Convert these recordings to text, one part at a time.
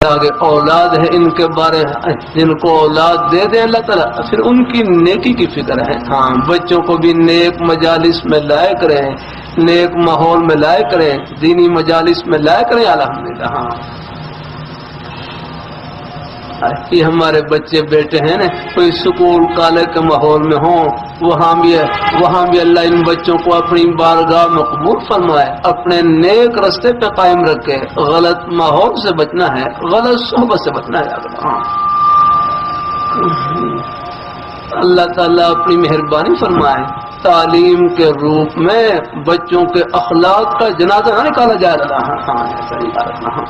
آگے اولاد ہے ان کے بارے جن کو اولاد دے دیں اللہ تعالیٰ پھر ان کی نیکی کی فکر ہے. ہاں بچوں کو بھی نیک مجالس میں لائے کریں, نیک ماحول میں لائے کریں, دینی مجالس میں لائے کریں. الحمدللہ. ہاں یہ ہمارے بچے بیٹے ہیں نا کوئی سکول کالج کے ماحول میں ہوں, وہاں بھی اللہ ان بچوں کو اپنی بارگاہ میں قبول فرمائے, اپنے نیک رستے پہ قائم رکھے. غلط ماحول سے بچنا ہے, غلط صحبت سے بچنا ہے. ہاں اللہ تعالیٰ اپنی مہربانی فرمائے. تعلیم کے روپ میں بچوں کے اخلاق کا جنازہ نہ نکالا جائے. ہاں صحیح بات. ہاں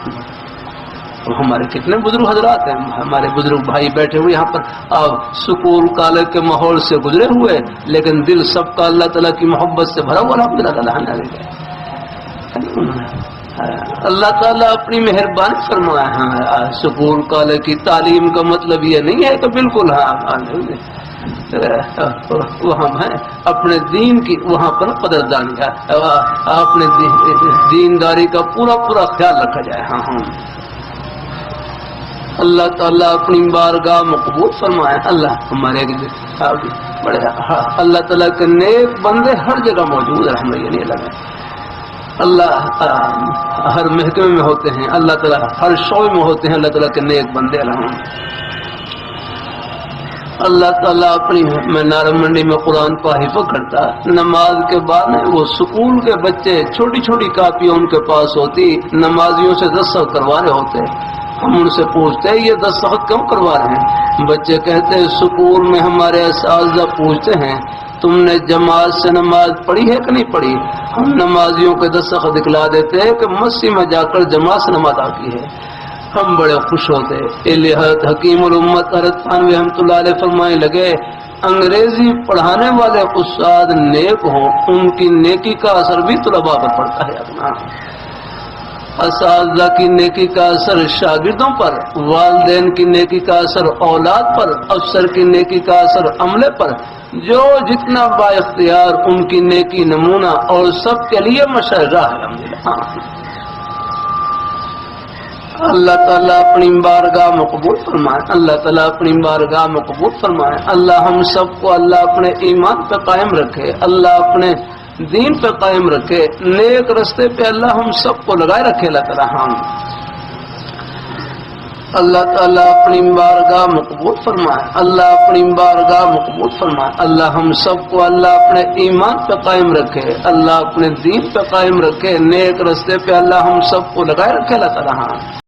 ہمارے کتنے بزرگ حضرات ہیں, ہمارے بزرگ بھائی بیٹھے ہوئے یہاں پر, سکول کالج کے ماحول سے گزرے ہوئے, لیکن دل سب کا اللہ تعالیٰ کی محبت سے بھرا ہوا. اللہ تعالیٰ اپنی مہربانی فرمائے. ہاں سکول کالج کی تعلیم کا مطلب یہ نہیں ہے کہ بالکل وہاں ہے اپنے دین کی وہاں پر قدردانی ہے, اپنے دینداری کا پورا خیال رکھا جائے. ہاں اللہ تعالیٰ اپنی بارگاہ میں قبول فرمائے. اللہ ہمارے بڑے اللہ تعالیٰ کے نیک بندے ہر جگہ موجود ہیں. ہمیں یہ نہیں لگا اللہ ہر محکمے میں ہوتے ہیں, اللہ تعالیٰ ہر شعبے میں ہوتے ہیں اللہ تعالیٰ کے نیک بندے. اللہ تعالیٰ اپنی میں نارا منڈی میں قرآن کا حفظ کرتا. نماز کے بعد وہ سکول کے بچے چھوٹی چھوٹی کاپیاں ان کے پاس ہوتی, نمازیوں سے دستخط کروا رہے ہوتے. ہم ان سے پوچھتے یہ دستخط کیوں کروا رہے ہیں؟ بچے کہتے سکول میں ہمارے اساتذہ پوچھتے ہیں تم نے جماعت سے نماز پڑھی ہے کہ نہیں پڑھی. ہم نمازیوں کے دستخط دکھلا دیتے ہیں کہ مسجد میں جا کر جماعت سے نماز آتی ہے. ہم بڑے خوش ہوتے. حضرت حکیم الامت حضرت تھانوی رحمۃ اللہ علیہ فرمانے لگے انگریزی پڑھانے والے استاد نیک ہوں, ان کی نیکی کا اثر بھی طلباء پر پڑتا ہے. اپنا اساتذہ کی نیکی کا اثر شاگردوں پر, والدین کی نیکی کا اثر اولاد پر, افسر کی نیکی کا اثر عملے پر. جو جتنا با اختیار ان کی نیکی نمونہ اور سب کے لیے مشرہ ہے. اللہ تعالیٰ اپنی بارگاہ میں قبول فرمائے. اللہ تعالیٰ اپنی بارگاہ میں قبول فرمائے. اللہ ہم سب کو اللہ اپنے ایمان پہ قائم رکھے, اللہ اپنے دین پہ قائم رکھے, نیک رستے پہ اللہ ہم سب کو لگائے رکھے. اللہ تعالیٰ اللہ تعالیٰ اپنی بارگاہ میں قبول فرمائے. اللہ اپنی بارگاہ میں قبول فرمائے. اللہ ہم سب کو اللہ اپنے ایمان پہ قائم رکھے, اللہ اپنے دین پہ قائم رکھے, نیک رستے پہ اللہ ہم سب کو لگائے رکھے. اللہ تعالیٰ